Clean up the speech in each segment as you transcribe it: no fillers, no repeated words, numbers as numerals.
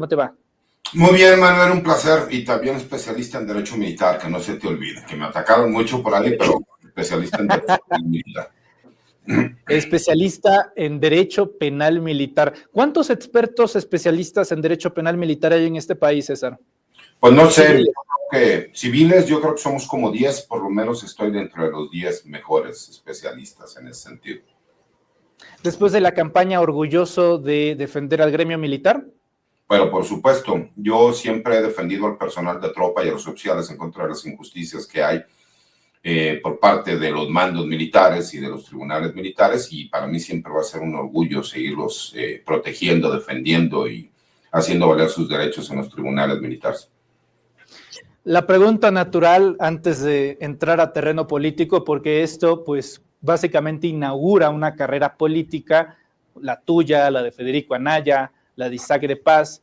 ¿Cómo te va? Muy bien, Manuel, un placer, y también especialista en Derecho Militar, que no se te olvide, que me atacaron mucho por ahí, pero especialista en Derecho Militar. Especialista en Derecho Penal Militar. ¿Cuántos expertos especialistas en Derecho Penal Militar hay en este país, César? Pues no sé, yo creo que civiles, yo creo que somos como 10, por lo menos estoy dentro de los 10 mejores especialistas en ese sentido. Después de la campaña orgulloso de defender al gremio militar. Pero por supuesto, yo siempre he defendido al personal de tropa y a los oficiales en contra de las injusticias que hay por parte de los mandos militares y de los tribunales militares, y para mí siempre va a ser un orgullo seguirlos protegiendo, defendiendo y haciendo valer sus derechos en los tribunales militares. La pregunta natural antes de entrar a terreno político, porque esto pues básicamente inaugura una carrera política, la tuya, la de Federico Anaya, la de Isaac de Paz.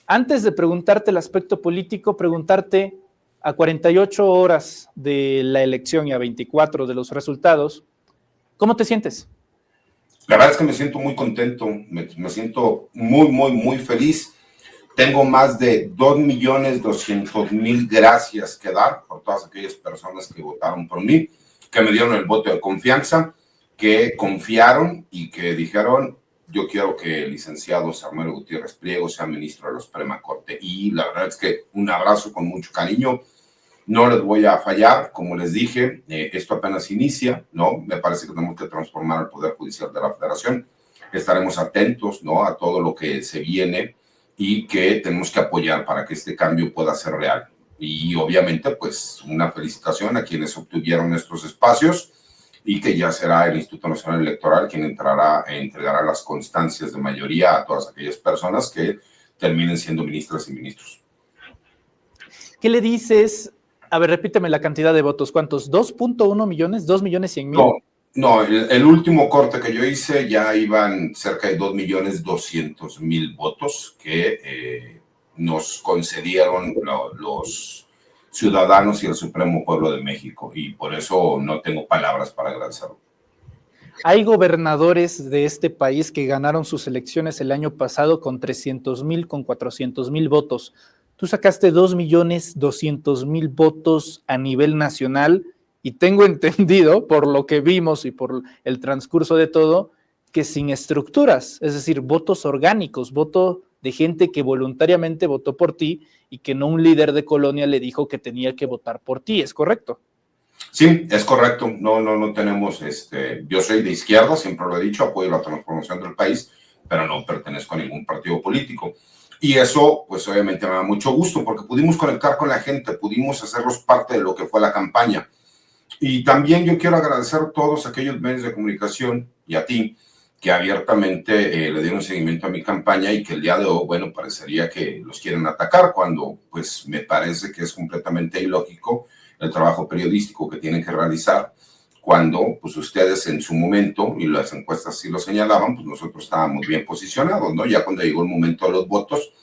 Antes de preguntarte el aspecto político, preguntarte a 48 horas de la elección y a 24 de los resultados, ¿cómo te sientes? La verdad es que me siento muy contento, me siento muy feliz. Tengo más de 2.200.000 gracias que dar por todas aquellas personas que votaron por mí, que me dieron el voto de confianza, que confiaron y que dijeron: yo quiero que el licenciado Samuel Gutiérrez Priego sea ministro de la Suprema Corte. Y la verdad es que un abrazo con mucho cariño. No les voy a fallar, como les dije, esto apenas inicia, ¿no? Me parece que tenemos que transformar el Poder Judicial de la Federación. Estaremos atentos, ¿no?, a todo lo que se viene y que tenemos que apoyar para que este cambio pueda ser real. Y obviamente, pues, una felicitación a quienes obtuvieron estos espacios, y que ya será el Instituto Nacional Electoral quien entregará las constancias de mayoría a todas aquellas personas que terminen siendo ministras y ministros. ¿Qué le dices? A ver, repíteme la cantidad de votos. ¿Cuántos? ¿2.1 millones? ¿2.100.000? No, el último corte que yo hice ya iban cerca de 2.200.000 votos que nos concedieron los ciudadanos y el Supremo Pueblo de México, y por eso no tengo palabras para agradecerlo. Hay gobernadores de este país que ganaron sus elecciones el año pasado con 300.000, con 400.000 votos. Tú sacaste 2.200.000 votos a nivel nacional, y tengo entendido, por lo que vimos y por el transcurso de todo, que sin estructuras, es decir, votos orgánicos, voto de gente que voluntariamente votó por ti y que no un líder de colonia le dijo que tenía que votar por ti, ¿es correcto? Sí, es correcto. No tenemos, yo soy de izquierda, siempre lo he dicho, apoyo la transformación del país, pero no pertenezco a ningún partido político. Y eso, pues obviamente me da mucho gusto, porque pudimos conectar con la gente, pudimos hacerlos parte de lo que fue la campaña. Y también yo quiero agradecer a todos aquellos medios de comunicación y a ti, que abiertamente le dieron seguimiento a mi campaña, y que el día de hoy, bueno, parecería que los quieren atacar, cuando pues me parece que es completamente ilógico el trabajo periodístico que tienen que realizar, cuando pues ustedes en su momento, y las encuestas sí lo señalaban, pues nosotros estábamos bien posicionados, ¿no? Ya cuando llegó el momento de los votos,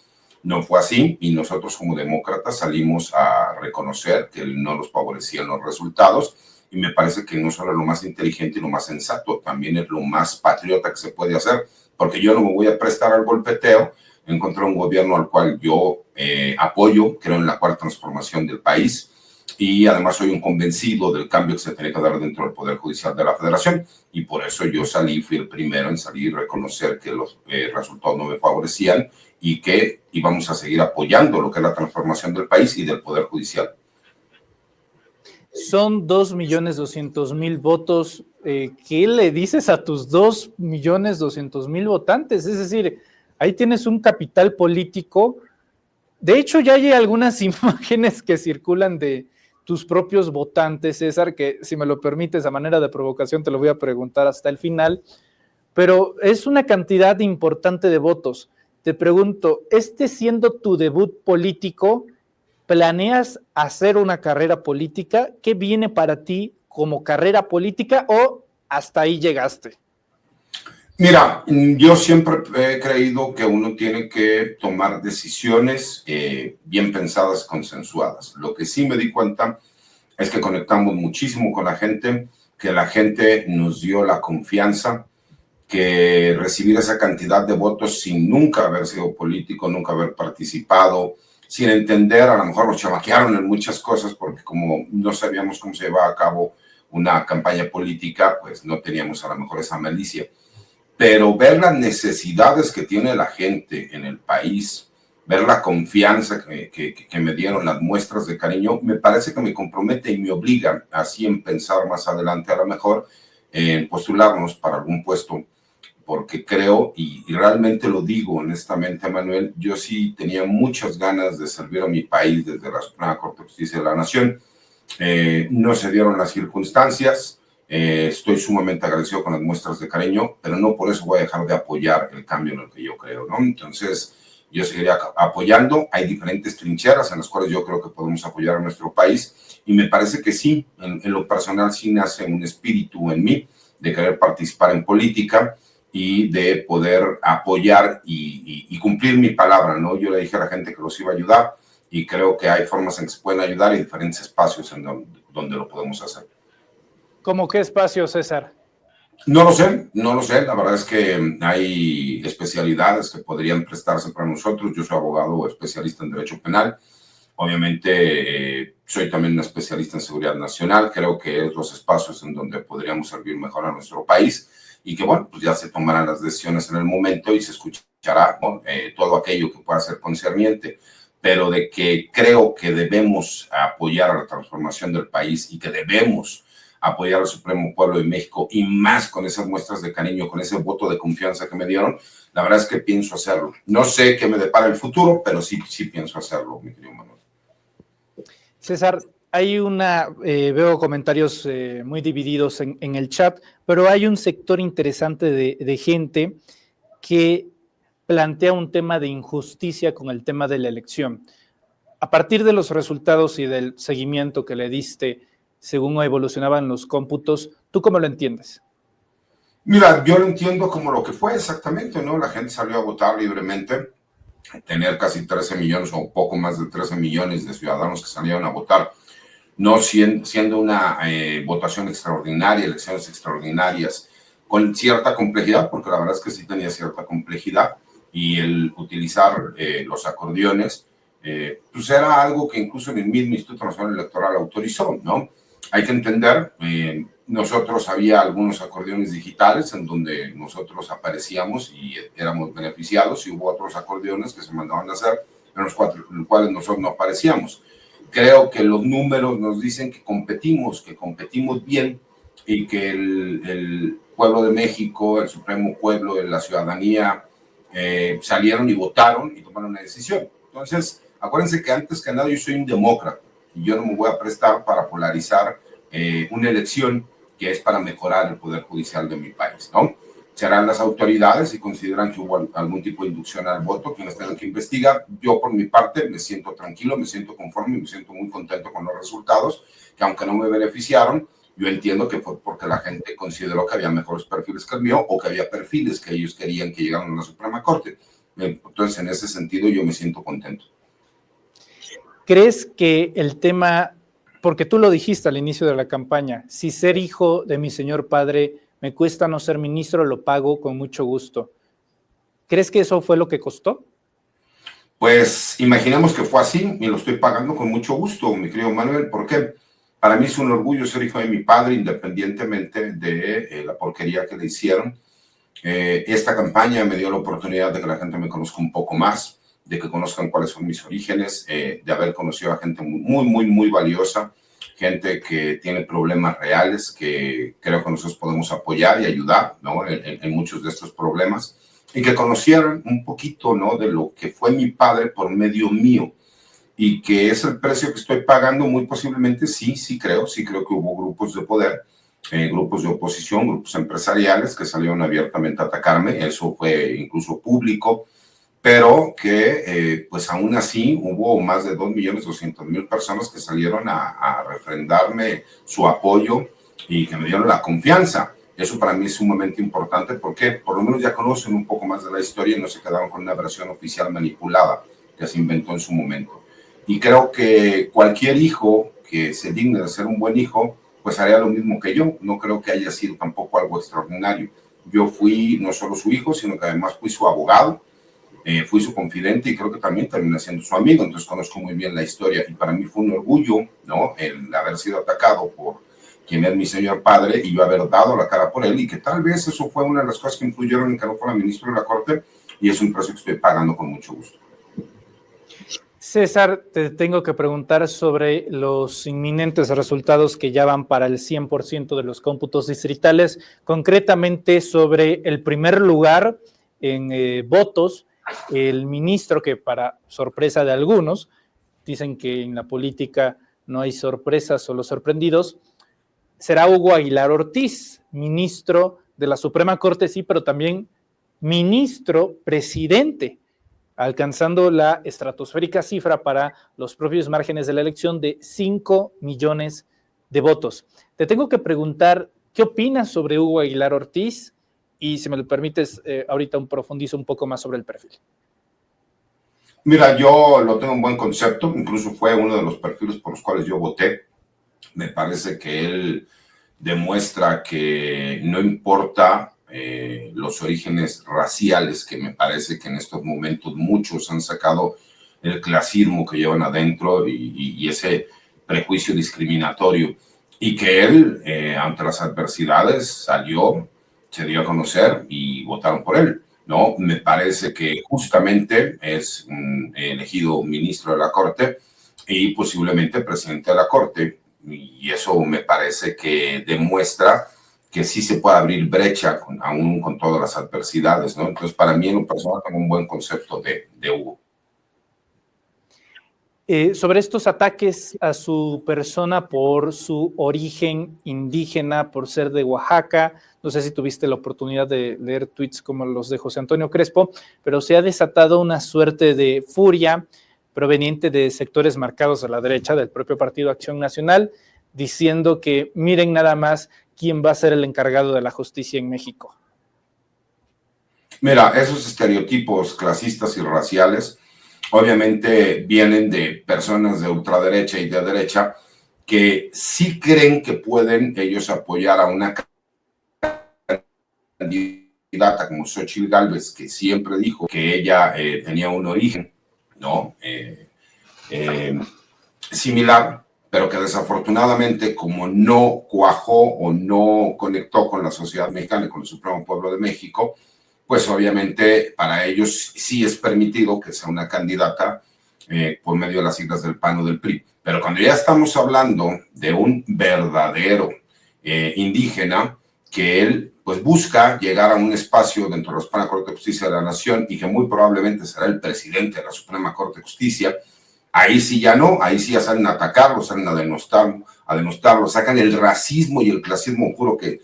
no fue así, y nosotros como demócratas salimos a reconocer que no nos favorecían los resultados, y me parece que no solo es lo más inteligente y lo más sensato, también es lo más patriota que se puede hacer, porque yo no me voy a prestar al golpeteo en contra de un gobierno al cual yo apoyo, creo en la cuarta transformación del país, y además soy un convencido del cambio que se tiene que dar dentro del Poder Judicial de la Federación, y por eso yo fui el primero en salir y reconocer que los resultados no me favorecían, y que íbamos a seguir apoyando lo que es la transformación del país y del Poder Judicial. Son 2.200.000 votos. ¿Qué le dices a tus 2.200.000 votantes? Es decir, ahí tienes un capital político. De hecho, ya hay algunas imágenes que circulan de tus propios votantes, César, que si me lo permites, a manera de provocación, te lo voy a preguntar hasta el final, pero es una cantidad importante de votos. Te pregunto, siendo tu debut político, ¿planeas hacer una carrera política? ¿Qué viene para ti como carrera política, o hasta ahí llegaste? Mira, yo siempre he creído que uno tiene que tomar decisiones bien pensadas, consensuadas. Lo que sí me di cuenta es que conectamos muchísimo con la gente, que la gente nos dio la confianza, que recibir esa cantidad de votos sin nunca haber sido político, nunca haber participado, sin entender, a lo mejor nos chamaquearon en muchas cosas porque como no sabíamos cómo se llevaba a cabo una campaña política, pues no teníamos a lo mejor esa malicia. Pero ver las necesidades que tiene la gente en el país, ver la confianza que me dieron, las muestras de cariño, me parece que me compromete y me obliga así en pensar más adelante a lo mejor en postularnos para algún puesto, porque creo, y realmente lo digo honestamente, Manuel, yo sí tenía muchas ganas de servir a mi país desde la Suprema Corte de Justicia de la Nación. No se dieron las circunstancias, estoy sumamente agradecido con las muestras de cariño, pero no por eso voy a dejar de apoyar el cambio en el que yo creo, ¿no? Entonces, yo seguiría apoyando. Hay diferentes trincheras en las cuales yo creo que podemos apoyar a nuestro país y me parece que sí, en lo personal sí nace un espíritu en mí de querer participar en política y de poder apoyar y cumplir mi palabra, ¿no? Yo le dije a la gente que los iba a ayudar y creo que hay formas en que se pueden ayudar y diferentes espacios en donde lo podemos hacer. ¿Cómo qué espacio, César? No lo sé, no lo sé. La verdad es que hay especialidades que podrían prestarse para nosotros. Yo soy abogado especialista en Derecho Penal. Obviamente, soy también un especialista en seguridad nacional. Creo que es los espacios en donde podríamos servir mejor a nuestro país y que, bueno, pues ya se tomarán las decisiones en el momento y se escuchará, ¿no? Todo aquello que pueda ser concerniente. Pero de que creo que debemos apoyar a la transformación del país y que debemos apoyar al Supremo Pueblo de México y más con esas muestras de cariño, con ese voto de confianza que me dieron, la verdad es que pienso hacerlo. No sé qué me depara el futuro, pero sí pienso hacerlo, mi querido Manuel. César, hay veo comentarios muy divididos en el chat, pero hay un sector interesante de gente que plantea un tema de injusticia con el tema de la elección. A partir de los resultados y del seguimiento que le diste, según evolucionaban los cómputos, ¿tú cómo lo entiendes? Mira, yo lo entiendo como lo que fue exactamente, ¿no? La gente salió a votar libremente, tener casi 13 millones o poco más de 13 millones de ciudadanos que salieron a votar, no siendo una votación extraordinaria, elecciones extraordinarias, con cierta complejidad, porque la verdad es que sí tenía cierta complejidad, y el utilizar los acordeones, pues era algo que incluso en el mismo Instituto Nacional Electoral autorizó, ¿no? Hay que entender, nosotros había algunos acordeones digitales en donde nosotros aparecíamos y éramos beneficiados, y hubo otros acordeones que se mandaban a hacer en los cuales nosotros no aparecíamos. Creo que los números nos dicen que competimos bien y que el pueblo de México, el Supremo Pueblo de la ciudadanía, salieron y votaron y tomaron una decisión. Entonces, acuérdense que antes que nada yo soy un demócrata y yo no me voy a prestar para polarizar una elección que es para mejorar el poder judicial de mi país, ¿no? Serán las autoridades si consideran que hubo algún tipo de inducción al voto quienes tengan que investigar. Yo por mi parte me siento tranquilo, me siento conforme, me siento muy contento con los resultados, que aunque no me beneficiaron, yo entiendo que fue porque la gente consideró que había mejores perfiles que el mío o que había perfiles que ellos querían que llegaran a la Suprema Corte. Entonces, en ese sentido, yo me siento contento. ¿Crees que el tema, porque tú lo dijiste al inicio de la campaña, si ser hijo de mi señor padre me cuesta no ser ministro, lo pago con mucho gusto? ¿Crees que eso fue lo que costó? Pues imaginemos que fue así y lo estoy pagando con mucho gusto, mi querido Manuel. ¿Por qué? Para mí es un orgullo ser hijo de mi padre, independientemente de la porquería que le hicieron. Esta campaña me dio la oportunidad de que la gente me conozca un poco más, de que conozcan cuáles son mis orígenes, de haber conocido a gente muy valiosa, gente que tiene problemas reales, que creo que nosotros podemos apoyar y ayudar, ¿no? en muchos de estos problemas, y que conocieran un poquito, ¿no? de lo que fue mi padre por medio mío, y que es el precio que estoy pagando. Muy posiblemente sí creo que hubo grupos de poder, grupos de oposición, grupos empresariales que salieron abiertamente a atacarme, eso fue incluso público, pero que pues aún así hubo más de 2.200.000 personas que salieron a refrendarme su apoyo y que me dieron la confianza. Eso para mí es sumamente importante porque por lo menos ya conocen un poco más de la historia y no se quedaron con una versión oficial manipulada que se inventó en su momento. Y creo que cualquier hijo que se digne de ser un buen hijo, pues haría lo mismo que yo. No creo que haya sido tampoco algo extraordinario. yo fui no solo su hijo, sino que además fui su abogado, fui su confidente y creo que también terminé siendo su amigo, entonces conozco muy bien la historia y para mí fue un orgullo, ¿no? El haber sido atacado por quien es mi señor padre y yo haber dado la cara por él y que tal vez eso fue una de las cosas que influyeron en que no fuera ministro de la Corte y es un precio que estoy pagando con mucho gusto. César, te tengo que preguntar sobre los inminentes resultados que ya van para el 100% de los cómputos distritales, concretamente sobre el primer lugar en votos, el ministro que para sorpresa de algunos, dicen que en la política no hay sorpresas, solo sorprendidos, será Hugo Aguilar Ortiz, ministro de la Suprema Corte, sí, pero también ministro presidente, alcanzando la estratosférica cifra para los propios márgenes de la elección de 5 millones de votos. Te tengo que preguntar, ¿qué opinas sobre Hugo Aguilar Ortiz? Y si me lo permites, ahorita profundizo un poco más sobre el perfil. Mira, yo lo tengo un buen concepto, incluso fue uno de los perfiles por los cuales yo voté. Me parece que él demuestra que no importa los orígenes raciales, que me parece que en estos momentos muchos han sacado el clasismo que llevan adentro y ese prejuicio discriminatorio, y que él, ante las adversidades, salió, se dio a conocer y votaron por él, ¿no? Me parece que justamente es elegido ministro de la Corte y posiblemente presidente de la Corte, y eso me parece que demuestra que sí se puede abrir brecha aún con todas las adversidades, ¿no? Entonces, para mí, en lo personal, tengo un buen concepto de Hugo. Sobre estos ataques a su persona por su origen indígena, por ser de Oaxaca, no sé si tuviste la oportunidad de leer tweets como los de José Antonio Crespo, pero se ha desatado una suerte de furia proveniente de sectores marcados a la derecha del propio Partido Acción Nacional, diciendo que miren nada más quién va a ser el encargado de la justicia en México. Mira, esos estereotipos clasistas y raciales obviamente vienen de personas de ultraderecha y de derecha que sí creen que pueden ellos apoyar a una candidata como Xóchitl Gálvez, que siempre dijo que ella tenía un origen, ¿no? Similar, pero que desafortunadamente, como no cuajó o no conectó con la sociedad mexicana y con el Supremo Pueblo de México, pues obviamente para ellos sí es permitido que sea una candidata por medio de las siglas del PAN o del PRI. Pero cuando ya estamos hablando de un verdadero indígena, que él pues busca llegar a un espacio dentro de la Suprema Corte de Justicia de la Nación y que muy probablemente será el presidente de la Suprema Corte de Justicia, ahí sí ya no, ahí sí ya salen a atacarlo, salen a denostarlo, sacan el racismo y el clasismo puro que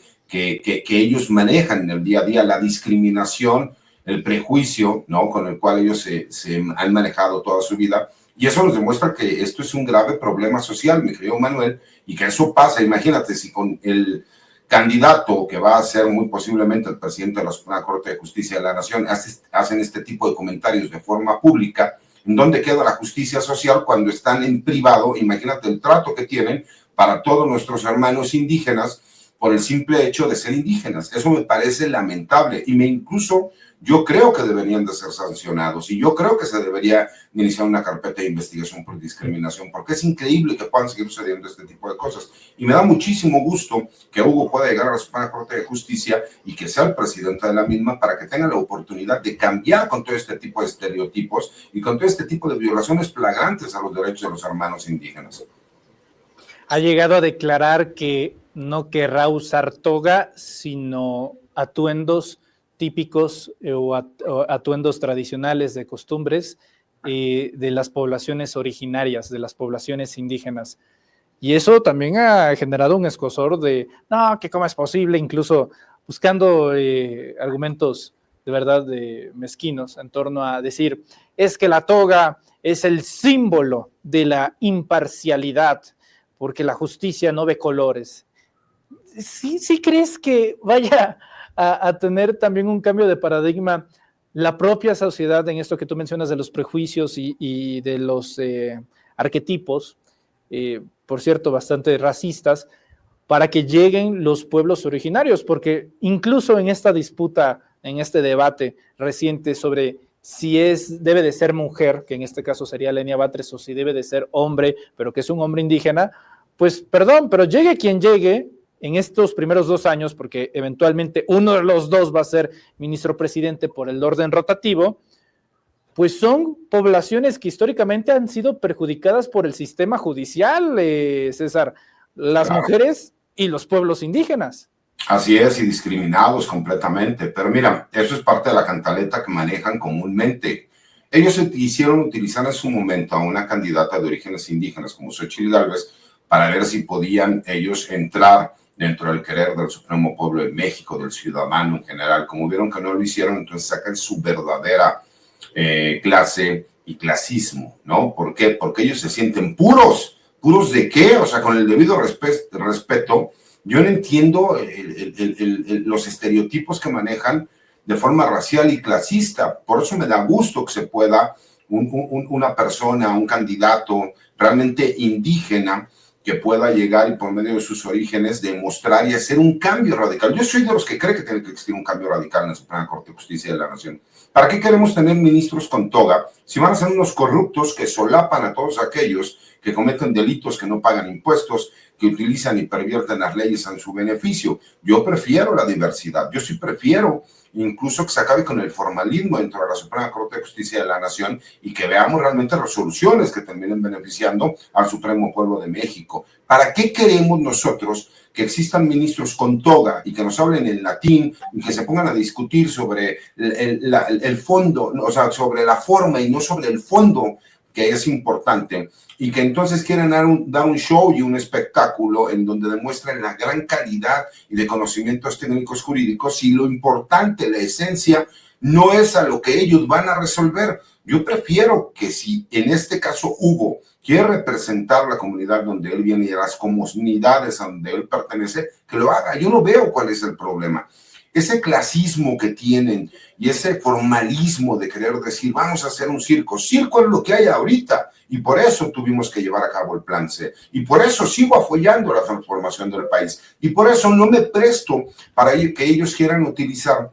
ellos manejan en el día a día, la discriminación, el prejuicio, ¿no? Con el cual ellos se han manejado toda su vida. Y eso nos demuestra que esto es un grave problema social, mi querido Manuel, y que eso pasa. Imagínate si con el candidato que va a ser muy posiblemente el presidente de la Suprema Corte de Justicia de la Nación hacen este tipo de comentarios de forma pública. ¿En dónde queda la justicia social cuando están en privado? Imagínate el trato que tienen para todos nuestros hermanos indígenas por el simple hecho de ser indígenas. Eso me parece lamentable y incluso yo creo que deberían de ser sancionados y yo creo que se debería iniciar una carpeta de investigación por discriminación, porque es increíble que puedan seguir sucediendo este tipo de cosas. Y me da muchísimo gusto que Hugo pueda llegar a la Suprema Corte de Justicia y que sea el presidente de la misma para que tenga la oportunidad de cambiar con todo este tipo de estereotipos y con todo este tipo de violaciones flagrantes a los derechos de los hermanos indígenas. Ha llegado a declarar que no querrá usar toga, sino atuendos típicos o atuendos tradicionales de costumbres de las poblaciones originarias, de las poblaciones indígenas. Y eso también ha generado un escozor de, no, que cómo es posible, incluso buscando argumentos de verdad mezquinos en torno a decir, es que la toga es el símbolo de la imparcialidad, porque la justicia no ve colores. ¿Sí crees que vaya a tener también un cambio de paradigma la propia sociedad en esto que tú mencionas de los prejuicios y de los arquetipos, por cierto, bastante racistas, para que lleguen los pueblos originarios, porque incluso en esta disputa, en este debate reciente sobre si debe de ser mujer, que en este caso sería Lenia Batres, o si debe de ser hombre, pero que es un hombre indígena, pues perdón, pero llegue quien llegue en estos primeros 2 años, porque eventualmente uno de los dos va a ser ministro presidente por el orden rotativo, pues son poblaciones que históricamente han sido perjudicadas por el sistema judicial, César, las mujeres y los pueblos indígenas. Así es, y discriminados completamente. Pero mira, eso es parte de la cantaleta que manejan comúnmente. Ellos hicieron utilizar en su momento a una candidata de orígenes indígenas como Xochitl Gálvez para ver si podían ellos entrar dentro del querer del Supremo Pueblo de México, del ciudadano en general. Como vieron que no lo hicieron, entonces sacan su verdadera clase y clasismo, ¿no? ¿Por qué? Porque ellos se sienten puros. ¿Puros de qué? O sea, con el debido respeto, yo no entiendo los estereotipos que manejan de forma racial y clasista. Por eso me da gusto que se pueda una persona, un candidato realmente indígena que pueda llegar y por medio de sus orígenes demostrar y hacer un cambio radical. Yo soy de los que cree que tiene que existir un cambio radical en la Suprema Corte de Justicia de la Nación. ¿Para qué queremos tener ministros con toga si van a ser unos corruptos que solapan a todos aquellos que cometen delitos, que no pagan impuestos, que utilizan y pervierten las leyes en su beneficio? Yo prefiero la diversidad, yo sí prefiero incluso que se acabe con el formalismo dentro de la Suprema Corte de Justicia de la Nación y que veamos realmente resoluciones que terminen beneficiando al Supremo Pueblo de México. ¿Para qué queremos nosotros que existan ministros con toga y que nos hablen en latín y que se pongan a discutir sobre el fondo, o sea, sobre la forma y no sobre el fondo, que es importante, y que entonces quieran dar un show y un espectáculo en donde demuestren la gran calidad y de conocimientos técnicos jurídicos, y lo importante, la esencia, no es a lo que ellos van a resolver? Yo prefiero que si en este caso Hugo quiere representar la comunidad donde él viene y las comunidades a donde él pertenece, que lo haga. Yo no veo cuál es el problema. Ese clasismo que tienen y ese formalismo de querer decir vamos a hacer un circo. Circo es lo que hay ahorita y por eso tuvimos que llevar a cabo el Plan C y por eso sigo apoyando la transformación del país y por eso no me presto para que ellos quieran utilizar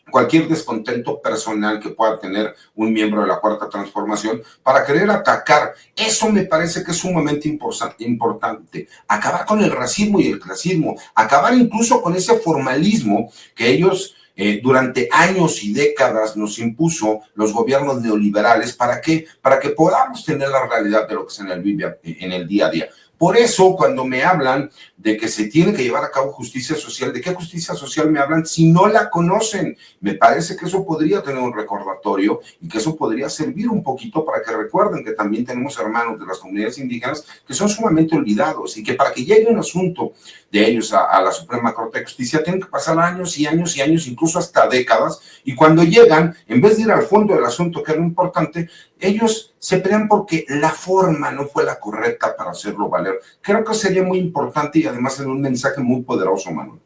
cualquier descontento personal que pueda tener un miembro de la Cuarta Transformación para querer atacar. Eso me parece que es sumamente importante. Acabar con el racismo y el clasismo, acabar incluso con ese formalismo que ellos durante años y décadas nos impuso los gobiernos neoliberales. ¿Para qué? Para que podamos tener la realidad de lo que se vive en el día a día. Por eso, cuando me hablan de que se tiene que llevar a cabo justicia social, ¿de qué justicia social me hablan si no la conocen? Me parece que eso podría tener un recordatorio y que eso podría servir un poquito para que recuerden que también tenemos hermanos de las comunidades indígenas que son sumamente olvidados y que para que llegue un asunto de ellos a la Suprema Corte de Justicia tienen que pasar años y años y años, incluso hasta décadas, y cuando llegan, en vez de ir al fondo del asunto, que es lo importante, ellos se pelean porque la forma no fue la correcta para hacerlo valer. Creo que sería muy importante y además es un mensaje muy poderoso, Manuel.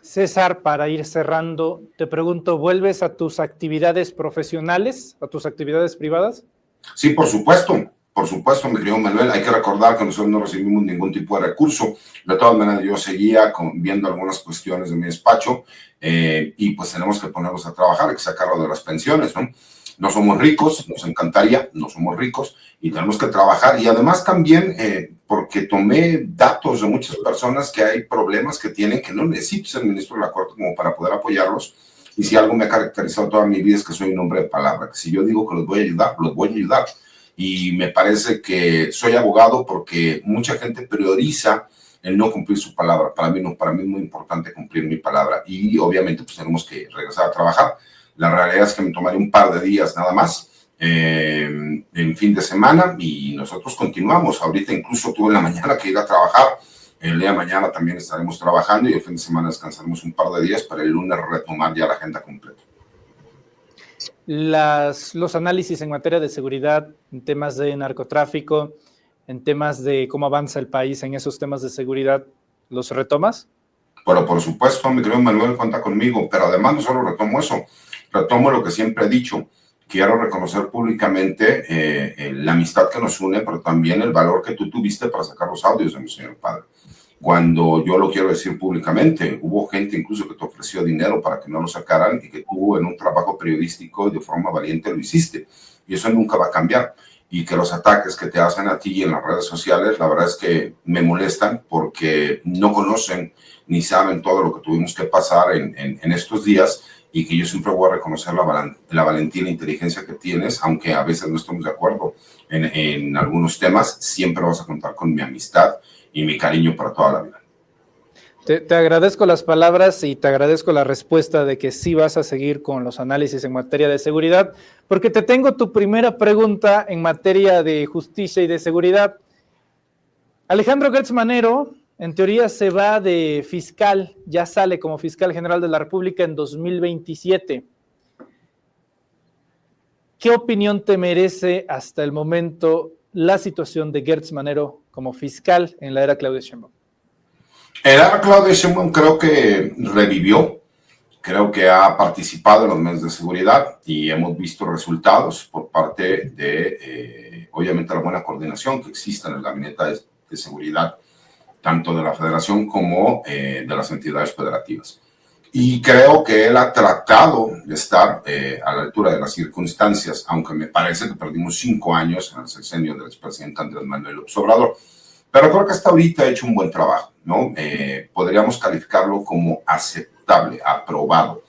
César, para ir cerrando, te pregunto, ¿vuelves a tus actividades profesionales, a tus actividades privadas? Sí, por supuesto, mi querido Manuel. Hay que recordar que nosotros no recibimos ningún tipo de recurso. De todas maneras, yo seguía viendo algunas cuestiones de mi despacho y pues tenemos que ponernos a trabajar, hay que sacarlo de las pensiones, ¿no? No somos ricos, nos encantaría, no somos ricos y tenemos que trabajar. Y además también porque tomé datos de muchas personas que hay problemas que tienen, que no necesito ser ministro de la Corte como para poder apoyarlos. Y si algo me ha caracterizado toda mi vida es que soy un hombre de palabra, que si yo digo que los voy a ayudar, los voy a ayudar. Y me parece que soy abogado porque mucha gente prioriza el no cumplir su palabra. Para mí no, para mí es muy importante cumplir mi palabra. Y obviamente pues tenemos que regresar a trabajar. La realidad es que me tomaré un par de días nada más en fin de semana y nosotros continuamos. Ahorita incluso tuve en la mañana que ir a trabajar. El día de mañana también estaremos trabajando y el fin de semana descansaremos un par de días para el lunes retomar ya la agenda completa. Los análisis en materia de seguridad, en temas de narcotráfico, en temas de cómo avanza el país en esos temas de seguridad, ¿los retomas? Bueno, por supuesto, mi querido Manuel, cuenta conmigo, pero además no solo retomo eso, retomo lo que siempre he dicho. Quiero reconocer públicamente la amistad que nos une, pero también el valor que tú tuviste para sacar los audios de mi señor padre. cuando yo lo quiero decir públicamente, hubo gente incluso que te ofreció dinero para que no lo sacaran y que tú en un trabajo periodístico y de forma valiente lo hiciste. Y eso nunca va a cambiar. Y que los ataques que te hacen a ti en las redes sociales, la verdad es que me molestan porque no conocen ni saben todo lo que tuvimos que pasar en estos días, y que yo siempre voy a reconocer la valentía y la inteligencia que tienes, aunque a veces no estemos de acuerdo en algunos temas, siempre vas a contar con mi amistad y mi cariño para toda la vida. Te agradezco las palabras y te agradezco la respuesta de que sí vas a seguir con los análisis en materia de seguridad, porque te tengo tu primera pregunta en materia de justicia y de seguridad. Alejandro Gertz Manero, en teoría, se va de fiscal, ya sale como fiscal general de la República en 2027. ¿Qué opinión te merece hasta el momento la situación de Gertz Manero como fiscal en la era Claudia Sheinbaum? El era Claudia Sheinbaum creo que revivió, creo que ha participado en los medios de seguridad y hemos visto resultados por parte de, obviamente, la buena coordinación que existe en el gabinete de seguridad, tanto de la federación como de las entidades federativas. Y creo que él ha tratado de estar a la altura de las circunstancias, aunque me parece que perdimos 5 años en el sexenio del expresidente Andrés Manuel López Obrador. Pero creo que hasta ahorita ha hecho un buen trabajo, ¿no? Podríamos calificarlo como aceptable, aprobado,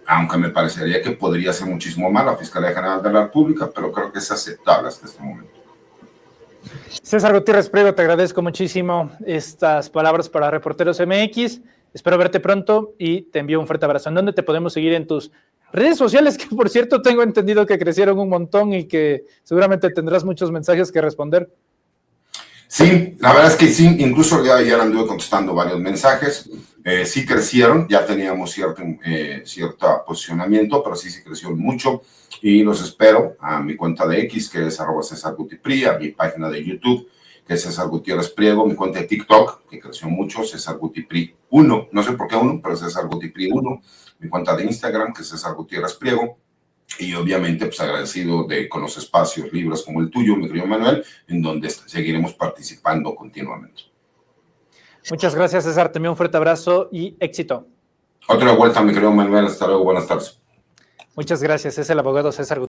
aunque me parecería que podría ser muchísimo más la Fiscalía General de la República, pero creo que es aceptable hasta este momento. César Gutiérrez Priego, te agradezco muchísimo estas palabras para Reporteros MX. Espero verte pronto y te envío un fuerte abrazo. ¿En dónde te podemos seguir en tus redes sociales? Que por cierto tengo entendido que crecieron un montón y que seguramente tendrás muchos mensajes que responder. Sí, la verdad es que sí, incluso ya ayer anduve contestando varios mensajes, sí crecieron, ya teníamos cierto posicionamiento, pero sí crecieron mucho, y los espero a mi cuenta de X, que es @CésarGutiPri, a mi página de YouTube, que es César Gutiérrez Priego, mi cuenta de TikTok, que creció mucho, César Gutipri 1, no sé por qué 1, pero César Gutipri 1, mi cuenta de Instagram, que es César Gutiérrez Priego. Y obviamente, pues agradecido con los espacios libres como el tuyo, mi querido Manuel, en donde seguiremos participando continuamente. Muchas gracias, César. Te envío un fuerte abrazo y éxito. Otra vuelta, mi querido Manuel. Hasta luego. Buenas tardes. Muchas gracias. Es el abogado César Gutiérrez.